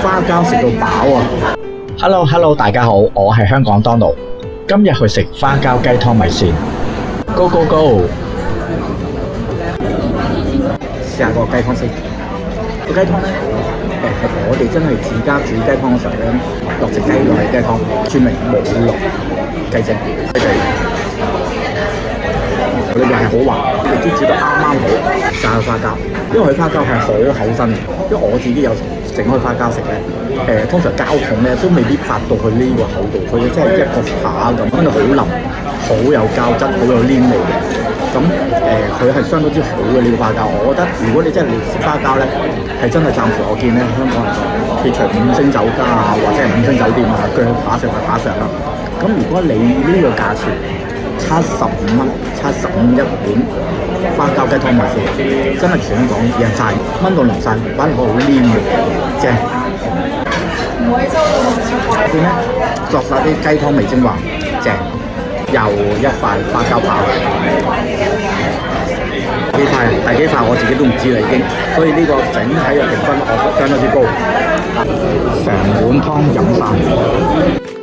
花膠食到飽啊！ Hello， 大家好，我係香港當勞，今日去食花膠雞湯米線 ，Go Go Go！ 試下個雞湯先。個雞湯咧，係我哋真係自家煮雞湯嘅時候咧，落隻雞落去雞湯，專明冇落雞精，裏面係好滑，亦都煮得啱啱好，炸花膠。因為佢花膠係好厚身嘅，因為我自己有整開花膠食咧，通常膠桶咧都未必發到去呢個厚度，佢真係一個扒咁，跟住好腍，好有膠質，好有黏味嘅。咁佢係相當之好嘅呢個花膠，我覺得如果你真係嚟食花膠咧，係真係暫時我見咧香港人撇除5星酒家啊，或者係5星酒店啊，腳打上係打上啦。咁如果你呢個價錢75蚊，75一碗花膠雞湯米線，真係全香港贏晒，炆到腍晒，反而好黏嘅，正。點咧？作晒啲雞湯味精華，正。又一塊花膠扒，幾塊？第幾塊我自己都唔知啦已經，所以呢個整體嘅評分我相當之高，成碗湯飲晒。